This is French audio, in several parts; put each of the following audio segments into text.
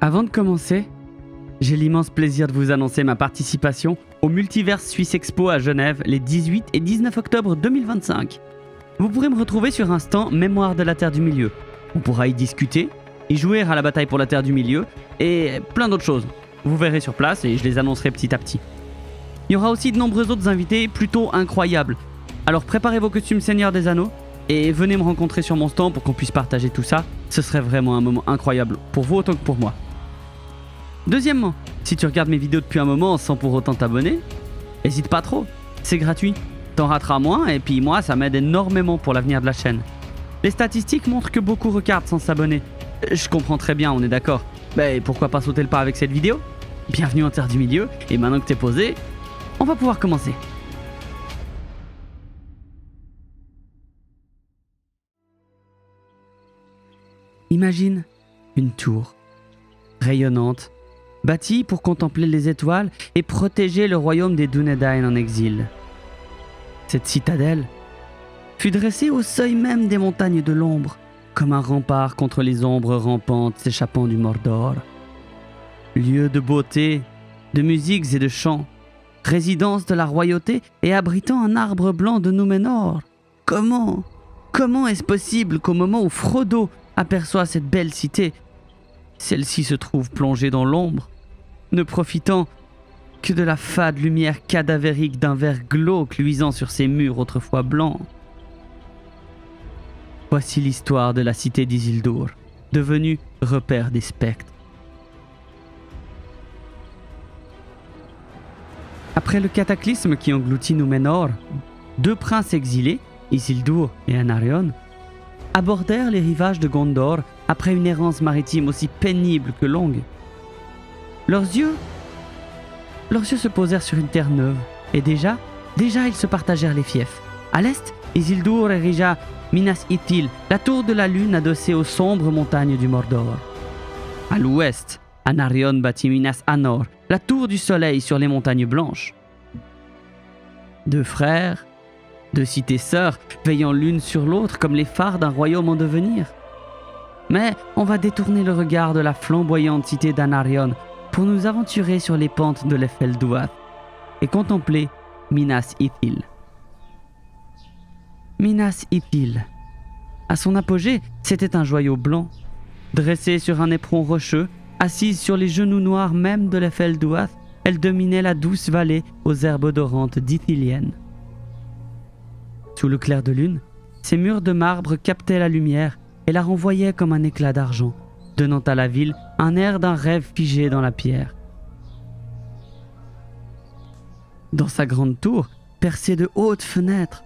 Avant de commencer, j'ai l'immense plaisir de vous annoncer ma participation au Multiverse Suisse Expo à Genève les 18 et 19 octobre 2025. Vous pourrez me retrouver sur un stand Mémoire de la Terre du Milieu. On pourra y discuter, y jouer à la bataille pour la Terre du Milieu et plein d'autres choses. Vous verrez sur place et je les annoncerai petit à petit. Il y aura aussi de nombreux autres invités plutôt incroyables. Alors préparez vos costumes Seigneur des Anneaux et venez me rencontrer sur mon stand pour qu'on puisse partager tout ça. Ce serait vraiment un moment incroyable pour vous autant que pour moi. Deuxièmement, si tu regardes mes vidéos depuis un moment sans pour autant t'abonner, n'hésite pas trop, c'est gratuit. T'en rateras moins et puis moi ça m'aide énormément pour l'avenir de la chaîne. Les statistiques montrent que beaucoup regardent sans s'abonner. Je comprends très bien, on est d'accord. Mais pourquoi pas sauter le pas avec cette vidéo ? Bienvenue en Terre du Milieu, et maintenant que t'es posé, on va pouvoir commencer. Imagine une tour, rayonnante, bâtie pour contempler les étoiles et protéger le royaume des Dúnedain en exil. Cette citadelle fut dressée au seuil même des montagnes de l'ombre, comme un rempart contre les ombres rampantes s'échappant du Mordor. Lieu de beauté, de musiques et de chants, résidence de la royauté et abritant un arbre blanc de Númenor. Comment est-ce possible qu'au moment où Frodo aperçoit cette belle cité, celle-ci se trouve plongée dans l'ombre, ne profitant que de la fade lumière cadavérique d'un verre glauque luisant sur ses murs autrefois blancs. Voici l'histoire de la cité d'Isildur, devenue repère des spectres. Après le cataclysme qui engloutit Númenor, deux princes exilés, Isildur et Anarion, abordèrent les rivages de Gondor après une errance maritime aussi pénible que longue. Leurs yeux se posèrent sur une terre neuve, et déjà ils se partagèrent les fiefs. À l'est, Isildur érigea Minas Ithil, la tour de la lune adossée aux sombres montagnes du Mordor. À l'ouest, Anarion bâtit Minas Anor, la tour du soleil sur les montagnes blanches. Deux frères, deux cités sœurs, veillant l'une sur l'autre comme les phares d'un royaume en devenir. Mais on va détourner le regard de la flamboyante cité d'Anarion pour nous aventurer sur les pentes de l'Efelduath et contempler Minas Ithil. Minas Ithil. À son apogée, c'était un joyau blanc, dressé sur un éperon rocheux, assise sur les genoux noirs même de l'Efelduath, elle dominait la douce vallée aux herbes odorantes d'Ithilienne. Sous le clair de lune, ses murs de marbre captaient la lumière et la renvoyaient comme un éclat d'argent, donnant à la ville un air d'un rêve figé dans la pierre. Dans sa grande tour, percée de hautes fenêtres,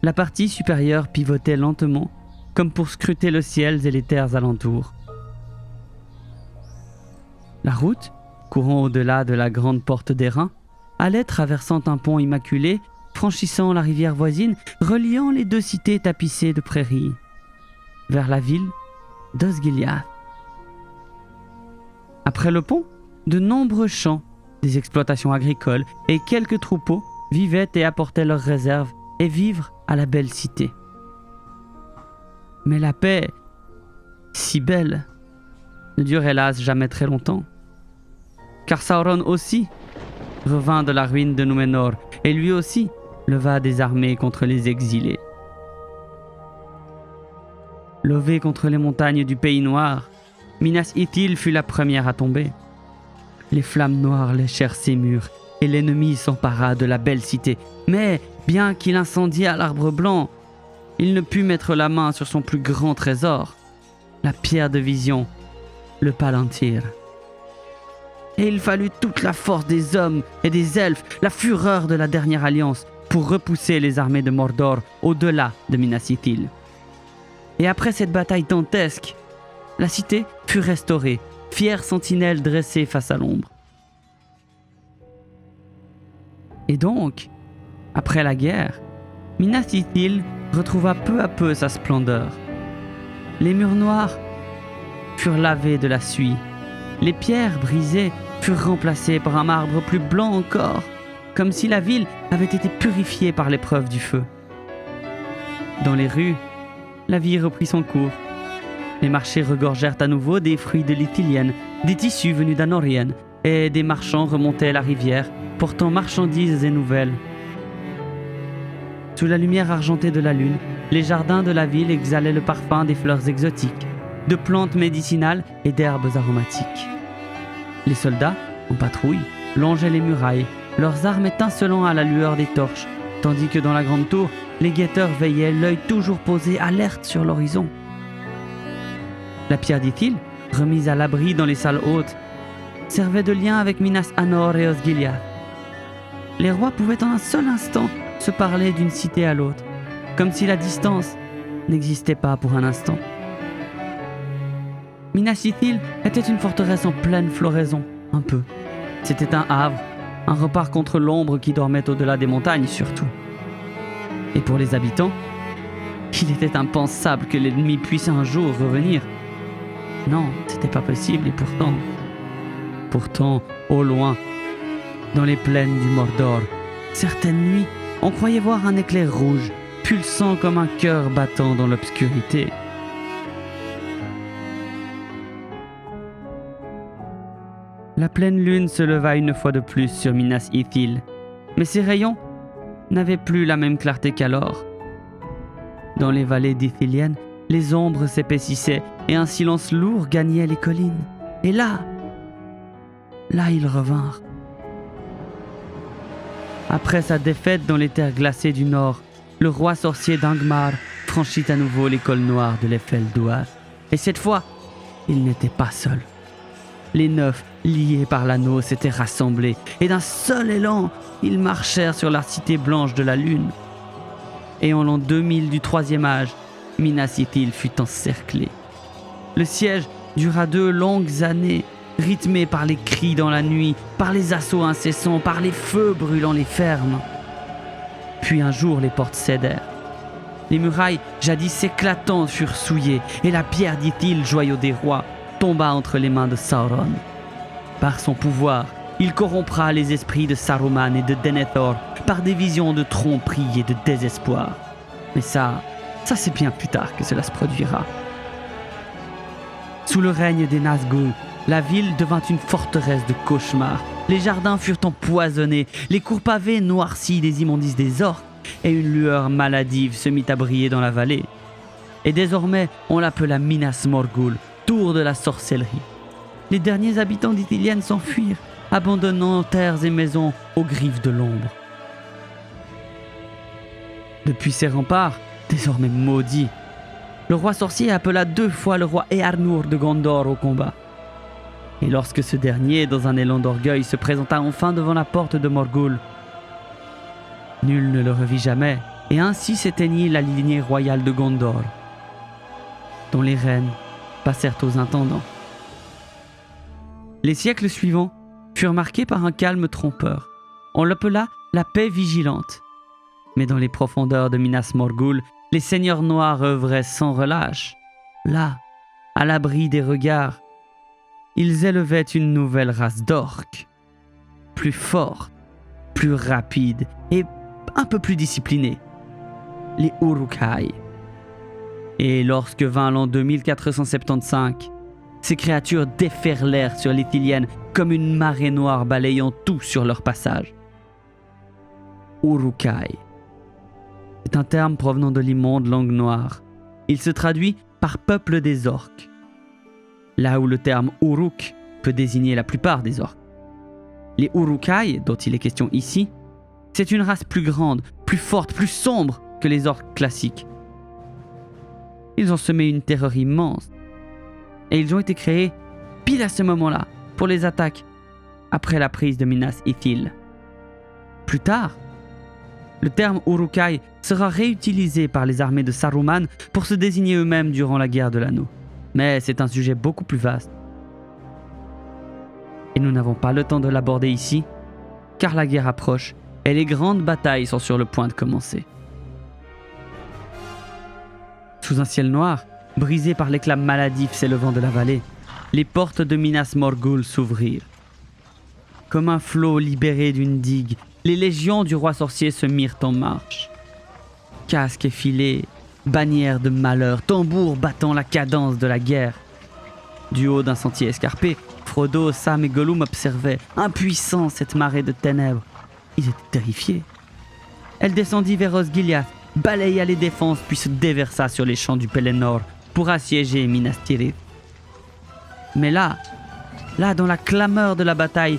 la partie supérieure pivotait lentement, comme pour scruter le ciel et les terres alentours. La route, courant au-delà de la grande porte d'airain, allait traversant un pont immaculé, franchissant la rivière voisine, reliant les deux cités tapissées de prairies, vers la ville d'Osgiliath. Après le pont, de nombreux champs, des exploitations agricoles et quelques troupeaux vivaient et apportaient leurs réserves et vivres à la belle cité. Mais la paix, si belle, ne dure hélas jamais très longtemps. Car Sauron aussi revint de la ruine de Númenor et lui aussi leva des armées contre les exilés. Levée contre les montagnes du Pays Noir, Minas Ithil fut la première à tomber. Les flammes noires léchèrent ses murs et l'ennemi s'empara de la belle cité. Mais bien qu'il incendiât l'arbre blanc, il ne put mettre la main sur son plus grand trésor, la pierre de vision, le Palantir. Et il fallut toute la force des hommes et des elfes, la fureur de la dernière alliance, pour repousser les armées de Mordor au-delà de Minas Ithil. Et après cette bataille dantesque, la cité fut restaurée, fière sentinelle dressée face à l'ombre. Et donc, après la guerre, Minas Ithil retrouva peu à peu sa splendeur. Les murs noirs furent lavés de la suie. Les pierres brisées furent remplacées par un marbre plus blanc encore, comme si la ville avait été purifiée par l'épreuve du feu. Dans les rues, la vie reprit son cours. Les marchés regorgèrent à nouveau des fruits de l'Ithilienne, Des tissus venus d'Anorien et des marchands remontaient la rivière, portant marchandises et nouvelles. Sous la lumière argentée de la lune, les jardins de la ville exhalaient le parfum des fleurs exotiques, de plantes médicinales et d'herbes aromatiques. Les soldats, en patrouille, longeaient les murailles, leurs armes étincelant à la lueur des torches, tandis que dans la grande tour, les guetteurs veillaient, l'œil toujours posé alerte sur l'horizon. La pierre d'Ithil, remise à l'abri dans les salles hautes, servait de lien avec Minas Anor et Osgiliath. Les rois pouvaient en un seul instant se parler d'une cité à l'autre, comme si la distance n'existait pas pour un instant. Minas Ithil était une forteresse en pleine floraison, un peu. C'était un havre, un rempart contre l'ombre qui dormait au-delà des montagnes surtout. Et pour les habitants, il était impensable que l'ennemi puisse un jour revenir. Non, c'était pas possible et pourtant, au loin, dans les plaines du Mordor, certaines nuits, on croyait voir un éclair rouge, pulsant comme un cœur battant dans l'obscurité. La pleine lune se leva une fois de plus sur Minas Ithil, mais ses rayons n'avaient plus la même clarté qu'alors. Dans les vallées d'Ithiliennes, les ombres s'épaississaient et un silence lourd gagnait les collines. Et là, ils revinrent. Après sa défaite dans les terres glacées du nord, le roi sorcier d'Angmar franchit à nouveau l'école noire de l'Efelduar. Et cette fois, il n'était pas seul. Les 9, liés par l'anneau, s'étaient rassemblés, et d'un seul élan, ils marchèrent sur la cité blanche de la lune. Et en l'an 2000 du troisième âge, Minas Ithil fut encerclée. Le siège dura 2 longues années, rythmé par les cris dans la nuit, par les assauts incessants, par les feux brûlant les fermes. Puis un jour, les portes cédèrent. Les murailles, jadis éclatantes, furent souillées, et la pierre d'Ithil, joyau des rois, tomba entre les mains de Sauron. Par son pouvoir, il corrompra les esprits de Saruman et de Denethor par des visions de tromperie et de désespoir. Mais ça c'est bien plus tard que cela se produira. Sous le règne des Nazgûl, la ville devint une forteresse de cauchemars. Les jardins furent empoisonnés, les cours pavés noircis des immondices des orques, et une lueur maladive se mit à briller dans la vallée. Et désormais, on l'appela Minas Morgul, tour de la sorcellerie. Les derniers habitants d'Ithilien s'enfuirent, abandonnant terres et maisons aux griffes de l'ombre. Depuis ces remparts, désormais maudits, le roi sorcier appela 2 fois le roi Eärnur de Gondor au combat. Et lorsque ce dernier, dans un élan d'orgueil, se présenta enfin devant la porte de Morgul, nul ne le revit jamais, et ainsi s'éteignit la lignée royale de Gondor, dont les reines passèrent aux intendants. Les siècles suivants furent marqués par un calme trompeur. On l'appela la paix vigilante. Mais dans les profondeurs de Minas Morgul, les seigneurs noirs œuvraient sans relâche. Là, à l'abri des regards, ils élevaient une nouvelle race d'orques, plus forte, plus rapide et un peu plus disciplinée, les Uruk-hai. Et lorsque vint l'an 2475, ces créatures déferlèrent sur l'Ithilienne comme une marée noire balayant tout sur leur passage. Uruk-hai. C'est un terme provenant de l'immonde langue noire. Il se traduit par peuple des orques, là où le terme Uruk peut désigner la plupart des orques. Les Uruk-hai, dont il est question ici, c'est une race plus grande, plus forte, plus sombre que les orques classiques. Ils ont semé une terreur immense, et ils ont été créés pile à ce moment-là pour les attaques après la prise de Minas Ithil. Plus tard, le terme Uruk-hai sera réutilisé par les armées de Saruman pour se désigner eux-mêmes durant la guerre de l'anneau. Mais c'est un sujet beaucoup plus vaste. Et nous n'avons pas le temps de l'aborder ici, car la guerre approche et les grandes batailles sont sur le point de commencer. Sous un ciel noir, brisé par l'éclat maladif s'élevant de la vallée, les portes de Minas Morgul s'ouvrirent. Comme un flot libéré d'une digue, les légions du roi sorcier se mirent en marche. Casques effilés, bannières de malheur, tambours battant la cadence de la guerre. Du haut d'un sentier escarpé, Frodo, Sam et Gollum observaient, impuissants, cette marée de ténèbres. Ils étaient terrifiés. Elle descendit vers Osgiliath, balaya les défenses puis se déversa sur les champs du Pelennor pour assiéger Minas Tirith. Mais là, dans la clameur de la bataille,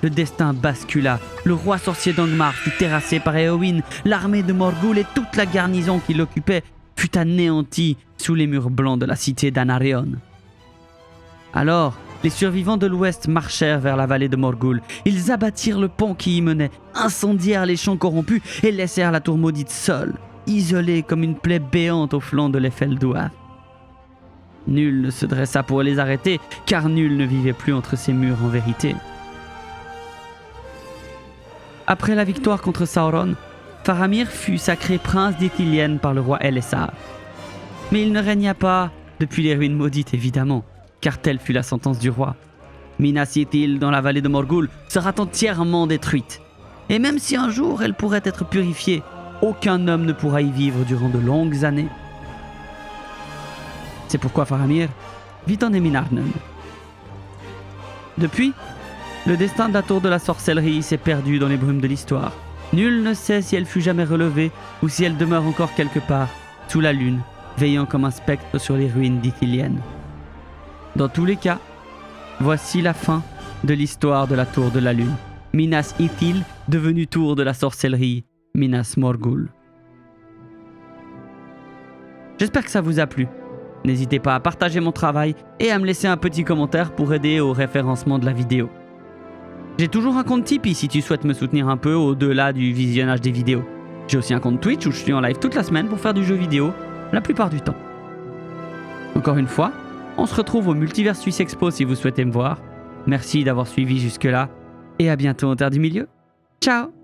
le destin bascula. Le roi sorcier d'Angmar fut terrassé par Éowyn, l'armée de Morgul et toute la garnison qui l'occupait fut anéantie sous les murs blancs de la cité d'Anarion. Alors, les survivants de l'Ouest marchèrent vers la vallée de Morgul. Ils abattirent le pont qui y menait, incendièrent les champs corrompus et laissèrent la tour maudite seule, isolée comme une plaie béante au flanc de l'Efelduath. Nul ne se dressa pour les arrêter, car nul ne vivait plus entre ces murs en vérité. Après la victoire contre Sauron, Faramir fut sacré prince d'Ithilien par le roi Elessar. Mais il ne régna pas depuis les ruines maudites, évidemment, car telle fut la sentence du roi. Minas Ithil, dans la vallée de Morgul, sera entièrement détruite. Et même si un jour elle pourrait être purifiée, aucun homme ne pourra y vivre durant de longues années. C'est pourquoi Faramir vit en Eminarnen. Depuis, le destin de la tour de la sorcellerie s'est perdu dans les brumes de l'histoire. Nul ne sait si elle fut jamais relevée ou si elle demeure encore quelque part, sous la lune, veillant comme un spectre sur les ruines d'Ithilien. Dans tous les cas, voici la fin de l'histoire de la tour de la lune. Minas Ithil, devenue tour de la sorcellerie, Minas Morgul. J'espère que ça vous a plu. N'hésitez pas à partager mon travail et à me laisser un petit commentaire pour aider au référencement de la vidéo. J'ai toujours un compte Tipeee si tu souhaites me soutenir un peu au-delà du visionnage des vidéos. J'ai aussi un compte Twitch où je suis en live toute la semaine pour faire du jeu vidéo, la plupart du temps. Encore une fois, on se retrouve au Multivers Suisse Expo si vous souhaitez me voir. Merci d'avoir suivi jusque-là et à bientôt en Terre du Milieu. Ciao!